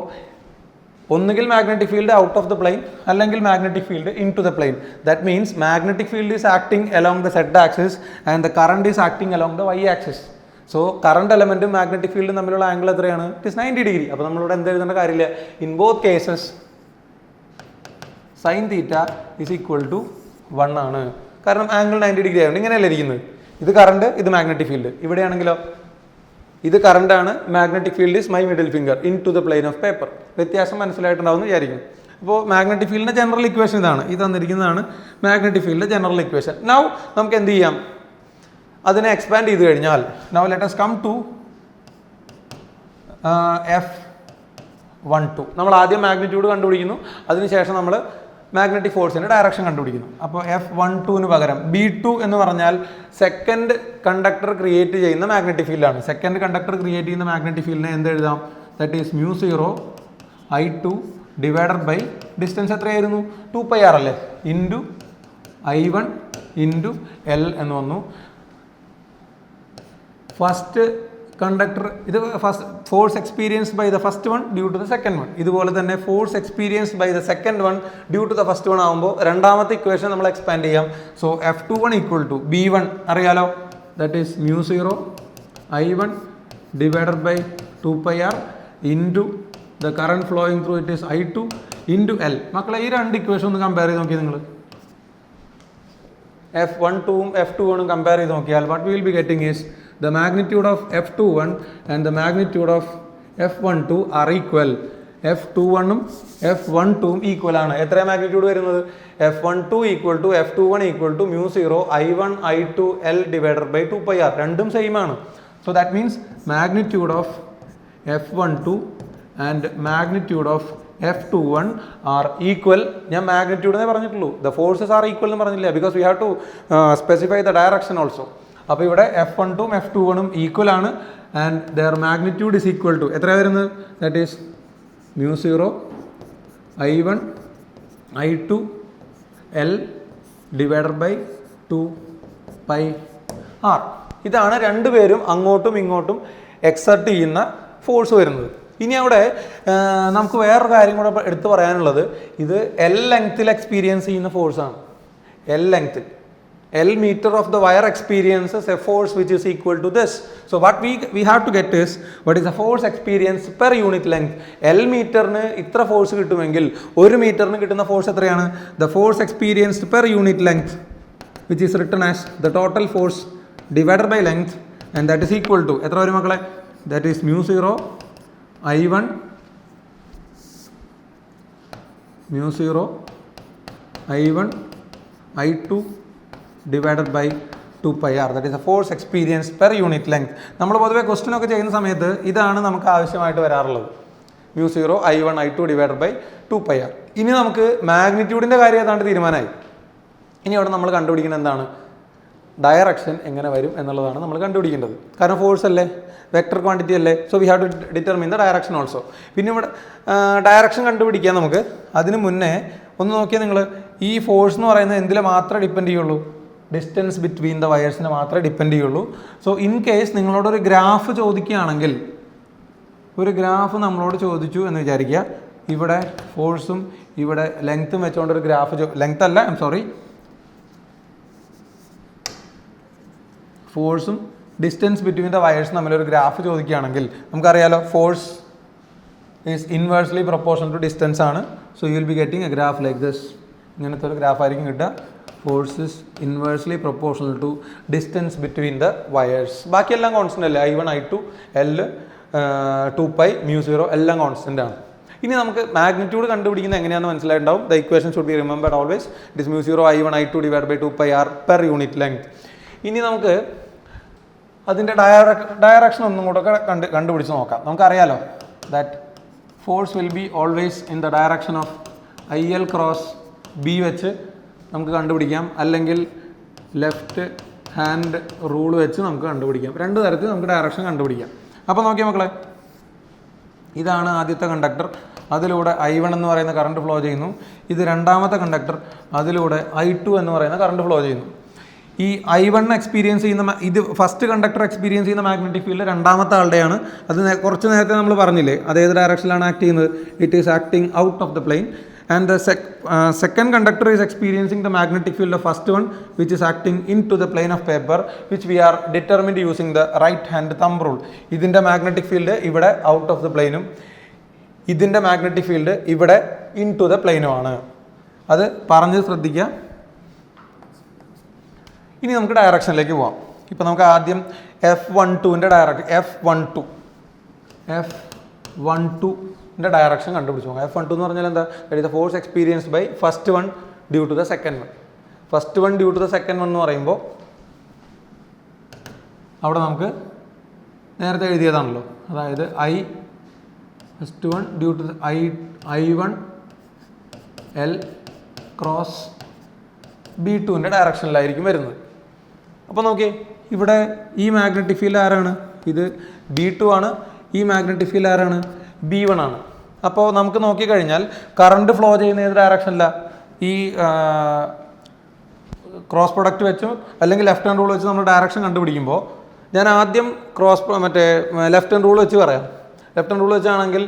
ഒന്നുകിൽ magnetic field out of the plane അല്ലെങ്കിൽ magnetic field into the plane. That means magnetic field is acting along the Z axis and the current is acting along the Y axis. So current എലമെൻറ്റും magnetic ഫീൽഡും തമ്മിലുള്ള angle എത്രയാണ്? It is 90 degree. അപ്പോൾ നമ്മളിവിടെ എന്ത് എഴുതേണ്ട കാര്യമില്ല. In both cases sin θ is equal to 1 ആണ്. കാരണം ആംഗിൾ 90 ഡിഗ്രി ആയതുകൊണ്ട് ഇങ്ങനെയല്ല ഇരിക്കുന്നത്. ഇത് കറണ്ട്, ഇത് മാഗ്നറ്റിക് ഫീൽഡ്. ഇവിടെയാണെങ്കിലോ ഇത് കറണ്ടാണ്, magnetic field is my middle finger into the plane of paper. വ്യത്യാസം മനസ്സിലായിട്ടുണ്ടാവും എന്ന് വിചാരിക്കും. അപ്പോൾ മാഗ്നറ്റിക് ഫീൽഡിൻ്റെ ജനറൽ ഇക്വേഷൻ ഇതാണ്. ഇത് തന്നിരിക്കുന്നതാണ് മാഗ്നറ്റിക് ഫീൽഡിൻ്റെ ജനറൽ ഇക്വേഷൻ. നൗ നമുക്ക് എന്ത് ചെയ്യാം? അതിനെ എക്സ്പാൻഡ് ചെയ്ത് കഴിഞ്ഞാൽ now let us come to F12. നമ്മൾ ആദ്യം മാഗ്നിറ്റ്യൂഡ് കണ്ടുപിടിക്കുന്നു, അതിനുശേഷം നമ്മൾ മാഗ്നറ്റിക് ഫോഴ്സിൻ്റെ ഡയറക്ഷൻ കണ്ടുപിടിക്കുന്നു. അപ്പോൾ F12 പകരം B2 എന്ന് പറഞ്ഞാൽ സെക്കൻഡ് കണ്ടക്ടർ ക്രിയേറ്റ് ചെയ്യുന്ന മാഗ്നറ്റിക് ഫീൽഡാണ്. സെക്കൻഡ് കണ്ടക്ടർ ക്രിയേറ്റ് ചെയ്യുന്ന മാഗ്നറ്റിക് ഫീൽഡിനെ എന്ത് എഴുതാം? That is mu 0 I2 divided by distance എത്രയായിരുന്നു? 2 pi r അല്ലേ? ഇൻറ്റു I1 ഇൻറ്റു L എന്ന് വന്നു. ഫസ്റ്റ് കണ്ടക്ടർ, ഇത് first force experienced by the first one due to the second one. ഇതുപോലെ തന്നെ force experienced by the second one due to the first one ആകുമ്പോൾ രണ്ടാമത്തെ equation നമ്മൾ expand ചെയ്യാം. So F21 equal to B1 അറിയാലോ, that is mu 0 I1 divided by 2 pi r into the current flowing through it is I2 into L. മക്കളെ ഈ രണ്ട് equation ഒന്ന് compare ചെയ്ത് നോക്കി നിങ്ങൾ. F12ഉം F21ഉം കമ്പയർ ചെയ്ത് നോക്കിയാൽ what we will be getting is the magnitude of F21 and the magnitude of F12 are equal. F21ഉം F12ഉം ഈക്വൽ ആണ്. എത്ര മാഗ്നിറ്റ്യൂഡ് വരുന്നത്? F12 equal to F21 equal to mu 0 I1 I2 L divided by 2 pi r. രണ്ടും same ആണ്. So that means magnitude of F12 and magnitude of F21 are equal. ഞാൻ magnitude എന്നേ പറഞ്ഞിട്ടുള്ളൂ, ദ ഫോഴ്സസ് ആർ ഈക്വൽ എന്ന് പറഞ്ഞില്ല, because we have to specify the direction also. അപ്പോൾ ഇവിടെ F12ഉം F21ഉം ഈക്വൽ ആണ് and their magnitude is equal to എത്ര വരുന്നത്? That is mu 0 I1 I2 L divided by 2 pi r. ഇതാണ് രണ്ടുപേരും അങ്ങോട്ടും ഇങ്ങോട്ടും എക്സർട്ട് ചെയ്യുന്ന ഫോഴ്സ് വരുന്നത്. ഇനി അവിടെ നമുക്ക് വേറൊരു കാര്യം കൂടെ എടുത്തു പറയാനുള്ളത്, ഇത് L ലെങ്ത്തിൽ എക്സ്പീരിയൻസ് ചെയ്യുന്ന ഫോഴ്സാണ്. L ലെങ്ത്തിൽ, L meter of the wire experiences a force which is equal to this. So what we have to get is what is the force experience per unit length. L മീറ്ററിന് ഇത്ര force കിട്ടുമെങ്കിൽ 1 മീറ്ററിന് കിട്ടുന്ന force എത്രയാണ്? The force experienced per unit length, which is written as the total force divided by length, and that is equal to എത്ര വരും മക്കളെ? That is mu 0 I1 I2 divided by 2 pi r. That is a force experience per unit length. നമ്മൾ പൊതുവെ question ഒക്കെ ചെയ്യുന്ന സമയത്ത് ഇതാണ് നമുക്ക് ആവശ്യമായിട്ട് വരാറുള്ളത്, mu 0 I1 I2 divided by 2 pi r. ഇനി നമുക്ക് മാഗ്നിറ്റ്യൂഡിൻ്റെ കാര്യം ഏതാണ്ട് തീരുമാനമായി. ഇനി അവിടെ നമ്മൾ കണ്ടുപിടിക്കുന്നത് എന്താണ്? ഡയറക്ഷൻ എങ്ങനെ വരും എന്നുള്ളതാണ് നമ്മൾ കണ്ടുപിടിക്കേണ്ടത്. കാരണം ഫോഴ്സ് അല്ലേ, വെക്ടർ ക്വാണ്ടിറ്റി അല്ലേ, so we have to determine the direction also. പിന്നെ ഇവിടെ ഡയറക്ഷൻ കണ്ടുപിടിക്കാൻ നമുക്ക് അതിന് മുന്നേ ഒന്ന് നോക്കിയാൽ നിങ്ങൾ, ഈ ഫോഴ്സ് എന്ന് പറയുന്നത് എന്തിൽ മാത്രമേ ഡിപ്പെൻഡ് ചെയ്യുള്ളൂ? ഡിസ്റ്റൻസ് ബിറ്റ്വീൻ ദ വയേഴ്സിനെ മാത്രമേ ഡിപ്പെൻഡ് ചെയ്യുള്ളൂ. സോ ഇൻ കേസ് നിങ്ങളോടൊരു ഗ്രാഫ് ചോദിക്കുകയാണെങ്കിൽ, ഒരു ഗ്രാഫ് നമ്മളോട് ചോദിച്ചു എന്ന് വിചാരിക്കുക, ഇവിടെ ഫോഴ്സും ഇവിടെ ലെങ്ത്തും വെച്ചുകൊണ്ടൊരു ഗ്രാഫ്, ലെങ്ത് അല്ല ഫോഴ്സും ഡിസ്റ്റൻസ് ബിറ്റ്വീൻ ദ വയേഴ്സ് തമ്മിലൊരു ഗ്രാഫ് ചോദിക്കുകയാണെങ്കിൽ നമുക്കറിയാലോ force is inversely proportional to distance ആണ്. So you will be getting a graph like this. ഇങ്ങനത്തെ ഒരു ഗ്രാഫ് ആയിരിക്കും കിട്ടുക. Force is inversely proportional to distance between the wires. ബാക്കിയെല്ലാം കോൺസ്റ്റൻ്റ് അല്ലേ, I1 I2 L 2 pi mu 0 എല്ലാം constant ആണ്. ഇനി നമുക്ക് മാഗ്നിറ്റ്യൂഡ് കണ്ടുപിടിക്കുന്നത് എങ്ങനെയാണെന്ന് മനസ്സിലായിട്ടുണ്ടാവും. The equation should be remembered always. It is mu 0 I1 I2 divide by 2 pi r per unit length. ഇനി നമുക്ക് അതിൻ്റെ ഡയറക്ഷൻ ഒന്നും കൂടെ കണ്ടുപിടിച്ച് നോക്കാം. നമുക്കറിയാലോ that force will be always in the direction of IL cross B വെച്ച് നമുക്ക് കണ്ടുപിടിക്കാം, അല്ലെങ്കിൽ ലെഫ്റ്റ് ഹാൻഡ് റൂൾ വെച്ച് നമുക്ക് കണ്ടുപിടിക്കാം. രണ്ട് തരത്തിൽ നമുക്ക് ഡയറക്ഷൻ കണ്ടുപിടിക്കാം. അപ്പോൾ നോക്കിയാൽ മക്കളെ, ഇതാണ് ആദ്യത്തെ കണ്ടക്ടർ, അതിലൂടെ I1 എന്ന് പറയുന്ന കറണ്ട് ഫ്ലോ ചെയ്യുന്നു. ഇത് രണ്ടാമത്തെ കണ്ടക്ടർ, അതിലൂടെ I2 എന്ന് പറയുന്ന കറണ്ട് ഫ്ലോ ചെയ്യുന്നു. ഈ I1 എക്സ്പീരിയൻസ് ചെയ്യുന്ന, ഇത് ഫസ്റ്റ് കണ്ടക്ടർ എക്സ്പീരിയൻസ് ചെയ്യുന്ന മാഗ്നറ്റിക് ഫീൽഡ് രണ്ടാമത്തെ ആളുടെയാണ്. അത് കുറച്ച് നേരത്തെ നമ്മൾ പറഞ്ഞില്ലേ, അതേത് ഡയറക്ഷനിലാണ് ആക്ട് ചെയ്യുന്നത്? It is acting out of the plain. And the second conductor is experiencing the magnetic field of first one, which is acting into the plane of paper, which we are determined using the right hand thumb rule. ഇതിൻ്റെ magnetic field ഇവിടെ out of the പ്ലെയിനും ഇതിൻ്റെ magnetic field ഇവിടെ in to the പ്ലെയിനുമാണ്. അത് പറഞ്ഞ് ശ്രദ്ധിക്കുക. ഇനി നമുക്ക് ഡയറക്ഷനിലേക്ക് പോവാം. ഇപ്പോൾ നമുക്ക് ആദ്യം F12ൻ്റെ ഡയറക്ഷൻ, F12ൻ്റെ ഡയറക്ഷൻ കണ്ടുപിടിച്ചു നോക്കാം. F12 എന്ന് പറഞ്ഞാൽ എന്താ? That is the force experienced by first one due to the second one. First one due to the second one എന്ന് പറയുമ്പോൾ അവിടെ നമുക്ക് നേരത്തെ എഴുതിയതാണല്ലോ, അതായത് first one due to I1 L cross B2ൻ്റെ ഡയറക്ഷനിലായിരിക്കും വരുന്നത്. അപ്പോൾ നോക്കിയേ, ഇവിടെ ഈ മാഗ്നറ്റിക് ഫീൽഡ് ആരാണ്? ഇത് B2 ആണ്. ഈ മാഗ്നറ്റിക് ഫീൽഡ് ആരാണ്? B1 ആണ്. അപ്പോൾ നമുക്ക് നോക്കിക്കഴിഞ്ഞാൽ കറണ്ട് ഫ്ലോ ചെയ്യുന്ന ഏത് ഡയറക്ഷനില്ല? ഈ ക്രോസ് പ്രൊഡക്റ്റ് വെച്ചും അല്ലെങ്കിൽ ലെഫ്റ്റ് ഹാൻഡ് റൂൾ വെച്ച് നമ്മൾ ഡയറക്ഷൻ കണ്ടുപിടിക്കുമ്പോൾ, ഞാൻ ആദ്യം ലെഫ്റ്റ് ഹാൻഡ് റൂൾ വെച്ച് പറയാം. ലെഫ്റ്റ് ഹാൻഡ് റൂൾ വെച്ചാണെങ്കിൽ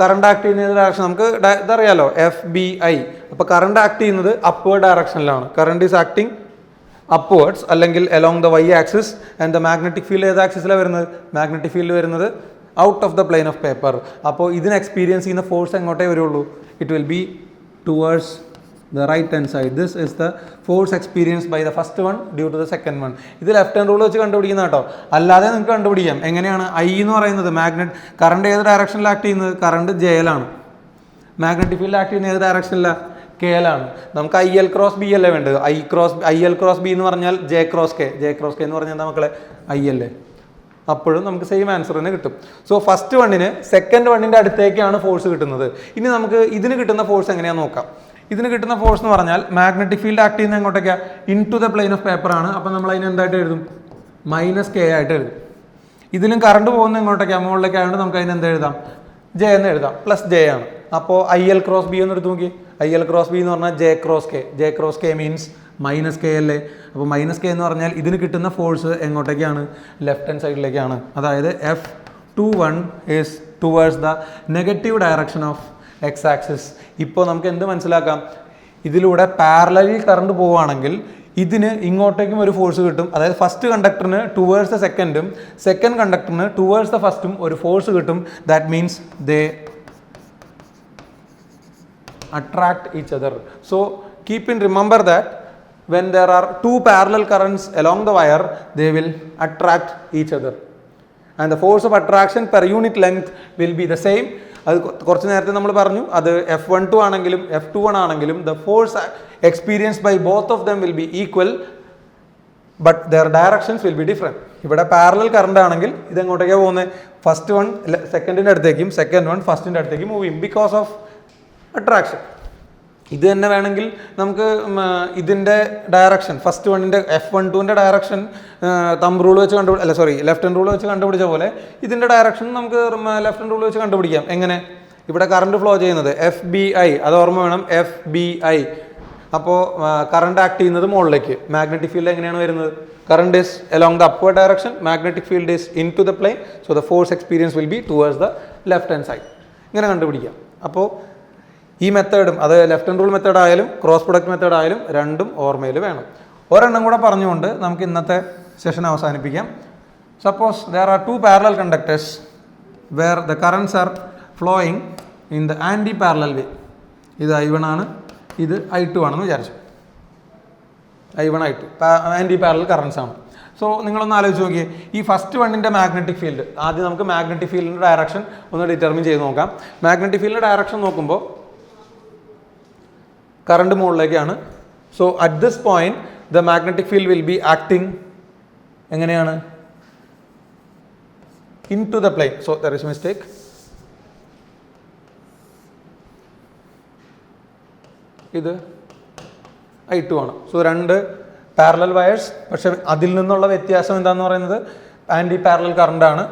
കറണ്ട് ആക്ട് ചെയ്യുന്ന ഏത് ഡയറക്ഷൻ നമുക്ക് ഇതറിയാലോ, FBI. അപ്പോൾ കറണ്ട് ആക്ട് ചെയ്യുന്നത് അപ്വേർഡ് ഡയറക്ഷനിലാണ്. കറണ്ട് ഈസ് ആക്ടിങ് അപ്വേർഡ്സ് അല്ലെങ്കിൽ along the Y axis. And the magnetic field ഏത് ആക്സിസിലാണ് വരുന്നത്? മാഗ്നറ്റിക് ഫീൽഡ് വരുന്നത് out of the plane of paper. അപ്പോൾ ഇതിന് എക്സ്പീരിയൻസ് ചെയ്യുന്ന ഫോഴ്സ് എങ്ങോട്ടേ വരുള്ളൂ? It will be towards the right hand side. This is the force experienced by the first one due to the second one. ഇത് left hand rule വെച്ച് കണ്ടുപിടിക്കുന്ന കേട്ടോ. അല്ലാതെ നിങ്ങൾക്ക് കണ്ടുപിടിക്കാം. എങ്ങനെയാണ്? ഐ എന്ന് പറയുന്നത് മാഗ്നറ്റ് കറണ്ട് ഏത് ഡയറക്ഷനിൽ ആക്ട് ചെയ്യുന്നത്? കറണ്ട് ജെയിലാണ്. മാഗ്നറ്റിക് ഫീൽഡ് ആക്ട് ചെയ്യുന്ന ഏത് ഡയറക്ഷനിലാണ്? കെയിലാണ്. നമുക്ക് ഐ എൽ ക്രോസ് ബി അല്ലേ വേണ്ടത്? ഐ എൽ ക്രോസ് ബി എന്ന് പറഞ്ഞാൽ ജെ ക്രോസ് കെ എന്ന് പറഞ്ഞാൽ എന്താ മക്കളെ? ഐ അല്ലേ? അപ്പോഴും നമുക്ക് സെയിം ആൻസർ തന്നെ കിട്ടും. സോ ഫസ്റ്റ് വണ്ണിന് സെക്കൻഡ് വണ്ണിൻ്റെ അടുത്തേക്കാണ് ഫോഴ്സ് കിട്ടുന്നത്. ഇനി നമുക്ക് ഇതിന് കിട്ടുന്ന ഫോഴ്സ് എങ്ങനെയാണെന്ന് നോക്കാം. ഇതിന് കിട്ടുന്ന ഫോഴ്സ് എന്ന് പറഞ്ഞാൽ മാഗ്നറ്റിക് ഫീൽഡ് ആക്ട് ചെയ്യുന്ന എങ്ങോട്ടേക്കാണ്? Into the plane of paper ആണ്. അപ്പോൾ നമ്മൾ അതിന് എന്തായിട്ട് എഴുതും? -k ആയിട്ട് എഴുതും. ഇതിലും കറണ്ട് പോകുന്ന എങ്ങോട്ടേക്കാണ്? മുകളിലേക്ക് ആയതുകൊണ്ട് നമുക്ക് അതിന് എന്ത് എഴുതാം? ജെ എന്ന് എഴുതാം. +j ആണ്. അപ്പോൾ ഐ എൽ ക്രോസ് ബി എന്ന് എടുത്ത് നോക്കി. ഐ എൽ ക്രോസ് ബി എന്ന് പറഞ്ഞാൽ J cross K means -k അല്ലേ? അപ്പോൾ -k എന്ന് പറഞ്ഞാൽ ഇതിന് കിട്ടുന്ന ഫോഴ്സ് എങ്ങോട്ടേക്കാണ്? ലെഫ്റ്റ് ഹാൻഡ് സൈഡിലേക്കാണ്. അതായത് F21 is towards the negative direction of X axis. ഇപ്പോൾ നമുക്ക് എന്ത് മനസ്സിലാക്കാം? ഇതിലൂടെ പാരലലിൽ കറണ്ട് പോവുകയാണെങ്കിൽ ഇതിന് ഇങ്ങോട്ടേക്കും ഒരു ഫോഴ്സ് കിട്ടും. അതായത് ഫസ്റ്റ് കണ്ടക്ടറിന് ടുവേഴ്സ് ദ സെക്കൻഡും സെക്കൻഡ് കണ്ടക്ടറിന് ടുവേഴ്സ് ദ ഫസ്റ്റും ഒരു ഫോഴ്സ് കിട്ടും. That means they attract each other. So keep in remember that when there are two parallel currents along the wire, they will attract each other and the force of attraction per unit length will be the same. അത് കുറച്ച് നേരത്തെ നമ്മൾ പറഞ്ഞു. അത് F12 ആണെങ്കിലും F21 ആണെങ്കിലും the force experienced by both of them will be equal but their directions will be different. ഇവിടെ parallel current ആണെങ്കിൽ ഇത് എങ്ങോട്ടേക്കാണ് പോകുന്നത്? ഫസ്റ്റ് വൺ സെക്കൻഡിൻ്റെ അടുത്തേക്കും സെക്കൻഡ് വൺ ഫസ്റ്റിൻ്റെ അടുത്തേക്കും മൂവ് ചെയ്യും ബിക്കോസ് ഓഫ് അട്രാക്ഷൻ. ഇത് തന്നെ വേണമെങ്കിൽ നമുക്ക് ഇതിൻ്റെ ഡയറക്ഷൻ ഫസ്റ്റ് വണ്ണിൻ്റെ F12ൻ്റെ ഡയറക്ഷൻ തമ്പ് റൂൾ വെച്ച് ലെഫ്റ്റ് ഹാൻഡ് റൂൾ വെച്ച് കണ്ടുപിടിച്ച പോലെ ഇതിൻ്റെ ഡയറക്ഷൻ നമുക്ക് ലെഫ്റ്റ് ഹാൻഡ് റൂൾ വെച്ച് കണ്ടുപിടിക്കാം. എങ്ങനെ? ഇവിടെ കറണ്ട് ഫ്ലോ ചെയ്യുന്നത് FBI, അത് ഓർമ്മ വേണം, FBI. അപ്പോൾ കറണ്ട് ആക്ട് ചെയ്യുന്നത് മുകളിലേക്ക്. മാഗ്നറ്റിക് ഫീൽഡ് എങ്ങനെയാണ് വരുന്നത്? Current is along the upward direction, magnetic field is into the plane, so the force experience will be towards the left hand side. ഇങ്ങനെ കണ്ടുപിടിക്കാം. അപ്പോൾ ഈ മെത്തേഡും, അത് ലെഫ്റ്റ് ഹാൻഡ് റൂൾ മെത്തേഡ് ആയാലും ക്രോസ് പ്രൊഡക്റ്റ് മെത്തേഡ് ആയാലും രണ്ടും ഓർമ്മയിൽ വേണം. ഒരെണ്ണം കൂടെ പറഞ്ഞുകൊണ്ട് നമുക്ക് ഇന്നത്തെ സെഷൻ അവസാനിപ്പിക്കാം. Suppose there are two parallel conductors where the currents are flowing in the anti parallel way. ഇത് I1 ആണ്, ഇത് I2 ആണെന്ന് വിചാരിച്ചു. I1 I2 anti parallel currents ആണ്. സോ നിങ്ങളൊന്ന് ആലോചിച്ച് നോക്കിയേ, ഈ ഫസ്റ്റ് വണ്ണിൻ്റെ മാഗ്നറ്റിക് ഫീൽഡ്, ആദ്യം നമുക്ക് മാഗ്നറ്റിക് ഫീൽഡിൻ്റെ ഡയറക്ഷൻ ഒന്ന് ഡിറ്റർമിൻ ചെയ്ത് നോക്കാം. മാഗ്നറ്റിക് ഫീൽഡിൻ്റെ ഡയറക്ഷൻ നോക്കുമ്പോൾ കറണ്ട് മുകളിലേക്കാണ്. So at this point the magnetic field will be acting എങ്ങനെയാണ്? Into the plane. So there is mistake. ഇത് I2 ആണ്. സോ രണ്ട് പാരലൽ വയേഴ്സ്, പക്ഷെ അതിൽ നിന്നുള്ള വ്യത്യാസം എന്താണെന്ന് പറയുന്നത് ആൻറ്റി പാരലൽ കറണ്ട് ആണ്.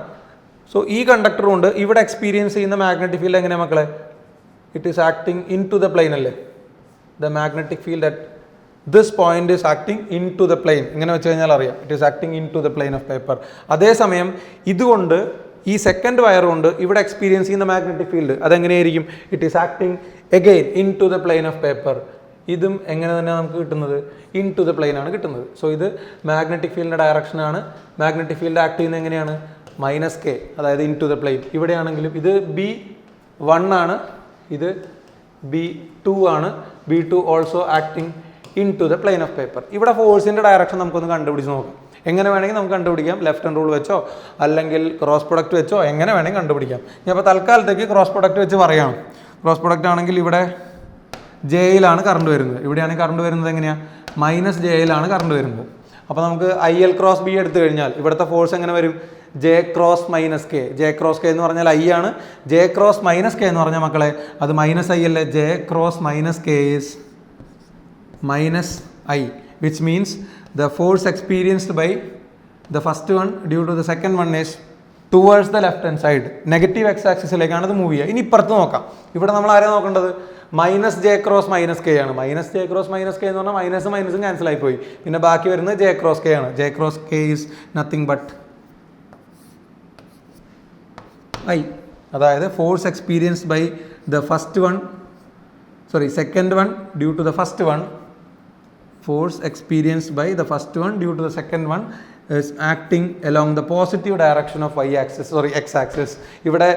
സോ ഈ കണ്ടക്ടറും ഉണ്ട്. ഇവിടെ എക്സ്പീരിയൻസ് ചെയ്യുന്ന മാഗ്നറ്റിക് ഫീൽഡ് എങ്ങനെയാണ് മക്കളെ? It is acting into the plane അല്ലേ? The magnetic field at this point is acting into the plane. ഇങ്ങനെ വെച്ച് കഴിഞ്ഞാൽ അറിയാം, it is acting into the plane of paper. അതേസമയം ഇതുകൊണ്ട് ഈ സെക്കൻഡ് വയർ കൊണ്ട് ഇവിടെ എക്സ്പീരിയൻസ് ചെയ്യുന്ന മാഗ്നറ്റിക് ഫീൽഡ് അതെങ്ങനെയായിരിക്കും? It is acting again into the plane of paper. ഇതും എങ്ങനെ തന്നെ നമുക്ക് കിട്ടുന്നത്? ഇൻ ടു ദ പ്ലെയിൻ ആണ് കിട്ടുന്നത്. സോ ഇത് മാഗ്നറ്റിക് ഫീൽഡിൻ്റെ ഡയറക്ഷനാണ്. മാഗ്നറ്റിക് ഫീൽഡ് ആക്ട് ചെയ്യുന്നത് എങ്ങനെയാണ്? -k, അതായത് ഇൻ ടു ദ പ്ലെയിൻ. ഇവിടെയാണെങ്കിലും ഇത് B1 ആണ്, ഇത് B2 ആണ്. B2 also acting into the plane of paper. ഇവിടെ ഫോഴ്സിൻ്റെ ഡയറക്ഷൻ നമുക്കൊന്ന് കണ്ടുപിടിച്ച് നോക്കാം. എങ്ങനെ വേണമെങ്കിൽ നമുക്ക് കണ്ടുപിടിക്കാം. ലെഫ്റ്റ് ഹാൻഡ് റൂൾ വെച്ചോ അല്ലെങ്കിൽ ക്രോസ് പ്രൊഡക്റ്റ് വെച്ചോ എങ്ങനെ വേണമെങ്കിൽ കണ്ടുപിടിക്കാം. ഞാൻ അപ്പോൾ തൽക്കാലത്തേക്ക് ക്രോസ് പ്രൊഡക്റ്റ് വെച്ച് പറയാം. ക്രോസ് പ്രൊഡക്റ്റ് ആണെങ്കിൽ ഇവിടെ ജെയിലാണ് കറണ്ട് വരുന്നത്. ഇവിടെയാണ് കറണ്ട് വരുന്നത് എങ്ങനെയാണ്? -jയിലാണ് കറണ്ട് വരുന്നത്. അപ്പോൾ നമുക്ക് IL ക്രോസ് B എടുത്തു കഴിഞ്ഞാൽ ഇവിടുത്തെ ഫോഴ്സ് എങ്ങനെ വരും? J cross -k. J cross k എന്ന് പറഞ്ഞാൽ I ആണ്. J ക്രോസ് -k എന്ന് പറഞ്ഞാൽ മക്കളെ അത് -I അല്ലേ? J cross -k is -I, which means the force experienced by the first one due to the second one is towards the left hand side. Negative X ആക്സിസിലേക്കാണ് ഇത് move ചെയ്യുക. ഇനി ഇപ്പുറത്ത് നോക്കാം. ഇവിടെ നമ്മൾ ആരെയാണ് നോക്കേണ്ടത്? -j ക്രോസ് -k ആണ്. -j ക്രോസ് -k എന്ന് പറഞ്ഞാൽ മൈനസും ക്യാൻസൽ ആയിപ്പോയി. പിന്നെ ബാക്കി വരുന്നത് J ക്രോസ് k ആണ്. J cross k is nothing but I. അതായത് force experienced by the second one due to the first one. Force experienced by the first one due to the second one is acting along the positive direction of x axis. ഇവിടെ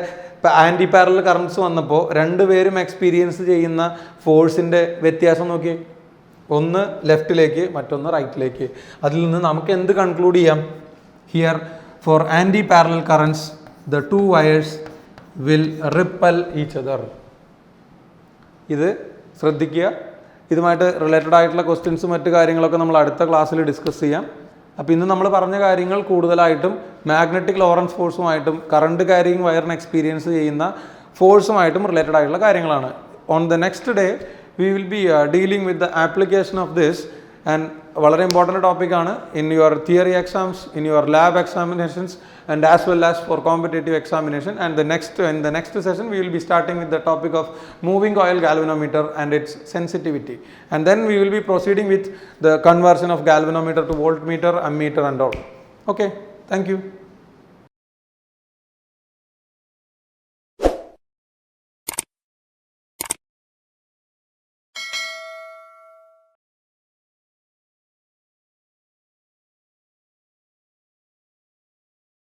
ഇപ്പോൾ anti parallel currents വന്നപ്പോൾ രണ്ടുപേരും experience ചെയ്യുന്ന ഫോഴ്സിൻ്റെ വ്യത്യാസം നോക്കിയേ. ഒന്ന് ലെഫ്റ്റിലേക്ക്, മറ്റൊന്ന് റൈറ്റിലേക്ക്. അതിൽ നിന്ന് നമുക്ക് എന്ത് കൺക്ലൂഡ് ചെയ്യാം? Here for anti parallel currents the two wires will repel each other. ഇത് ശ്രദ്ധിക്കുക. ഇതുമായിട്ട് റിലേറ്റഡ് ആയിട്ടുള്ള ക്വസ്റ്റ്യൻസും മറ്റു കാര്യങ്ങളൊക്കെ നമ്മൾ അടുത്ത ക്ലാസ്സിൽ ഡിസ്കസ് ചെയ്യാം. അപ്പോൾ ഇന്ന് നമ്മൾ പറഞ്ഞ കാര്യങ്ങൾ കൂടുതലായിട്ടും മാഗ്നറ്റിക് ലോറൻസ് ഫോഴ്സുമായിട്ടും കറണ്ട് ക്യാരിയിങ് വയറിന് എക്സ്പീരിയൻസ് ചെയ്യുന്ന ഫോഴ്സുമായിട്ടും റിലേറ്റഡ് ആയിട്ടുള്ള കാര്യങ്ങളാണ്. On the next day we will be dealing with the application of this, and വളരെ ഇമ്പോർട്ടൻറ്റ് ടോപ്പിക്കാണ് in your theory exams, in your lab examinations, and as well as for competitive examination. And in the next session we will be starting with the topic of moving coil galvanometer and its sensitivity, and then we will be proceeding with the conversion of galvanometer to voltmeter, ammeter and all. Okay, thank you.